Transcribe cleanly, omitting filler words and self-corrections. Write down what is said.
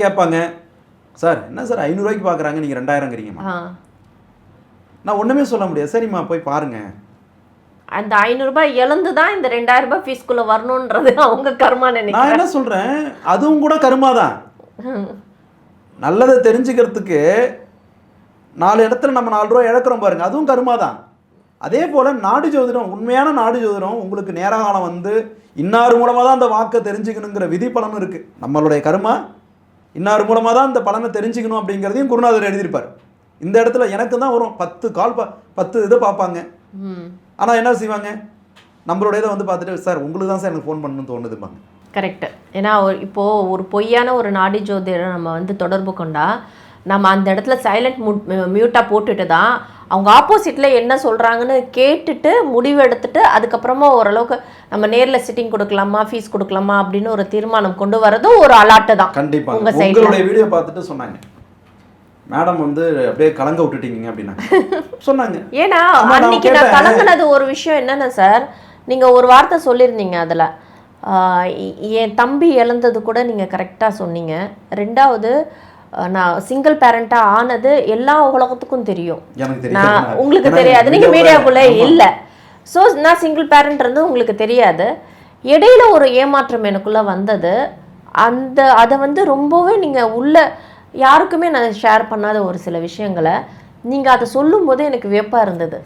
கேட்பாங்க, சார் என்ன சார் 500 பார்க்குறாங்க, நீங்கள் 2000ங்கிறீங்கம்மா. நான் ஒன்றுமே சொல்ல முடியாது. சரிம்மா போய் பாருங்க. அந்த 500 ரூபாய் இழந்து தான் இந்த 2000 ரூபாய் ஃபீஸ்க்குள்ள வரணும்ன்றது அவங்க கர்மா நினைக்கிறேன். நான் என்ன சொல்றேன், அதுவும் கூட கர்மா தான். நல்லதை தெரிஞ்சுக்கிறதுக்கு 4 இடத்துல நம்ம 4 ரூபா இழக்கிறோம் பாருங்க, அதுவும் கர்மா தான். அதே போல நாடி ஜோதிடம், உண்மையான நாடி ஜோதிடம் உங்களுக்கு நேர காலம் வந்து இன்னார் மூலமாக தான் அந்த வாக்கை தெரிஞ்சுக்கணுங்கிற விதி பலனும் இருக்கு. நம்மளுடைய கர்மா இன்னார் மூலமாக தான் அந்த பலனை தெரிஞ்சுக்கணும் அப்படிங்கிறதையும் குருநாதர் எழுதியிருப்பார். இந்த இடத்துல எனக்கு தான் வரும் 10 கால் 10 இதை பார்ப்பாங்க. ஆனால் என்ன செய்வாங்க, நம்மளோட இதை வந்து பார்த்துட்டு, சார் உங்களுக்கு தான் சார் எனக்கு ஃபோன் பண்ணணும்னு தோணுதுப்பாங்க. கரெக்டு. ஏன்னா இப்போது ஒரு பொய்யான ஒரு நாடி ஜோதிடரை நம்ம வந்து தொடர்பு கொண்டா நம்ம அந்த இடத்துல சைலண்ட் மியூட்டாக போட்டுட்டு தான் அவங்க ஆப்போசிட்டில் என்ன சொல்கிறாங்கன்னு கேட்டுட்டு முடிவு எடுத்துட்டு அதுக்கப்புறமா ஓரளவுக்கு நம்ம நேரில் சிட்டிங் கொடுக்கலாமா ஃபீஸ் கொடுக்கலாமா அப்படின்னு ஒரு தீர்மானம் கொண்டு வரதும் ஒரு அலாட்டு தான். கண்டிப்பாக உங்களுடைய வீடியோ பார்த்துட்டு சொன்னாங்க, மேடம் வந்து அப்படியே கலங்க விட்டுட்டீங்க அப்படின்னா சொன்னாங்க. ஏன்னா அன்னைக்கு நான் கலங்கினது ஒரு விஷயம் என்னென்ன சார், நீங்கள் ஒரு வார்த்தை சொல்லியிருந்தீங்க அதில், என் தம்பி இழந்தது கூட நீங்கள் கரெக்டாக சொன்னீங்க. ரெண்டாவது நான் சிங்கிள் பேரண்டாக ஆனது எல்லா உலகத்துக்கும் தெரியும், நான் உங்களுக்கு தெரியாது, நீங்கள் மீடியாக்குள்ளே இல்லை. ஸோ நான் சிங்கிள் பேரண்ட் இருந்து உங்களுக்கு தெரியாது. இடையில ஒரு ஏமாற்றம் எனக்குள்ளே வந்தது. அதை வந்து ரொம்பவே நீங்கள் உள்ள யாருக்குமே நான் ஷேர் பண்ணாத ஒரு சில விஷயங்களை நீங்கள் அதை சொல்லும்போது எனக்கு வியப்பாக இருந்தது.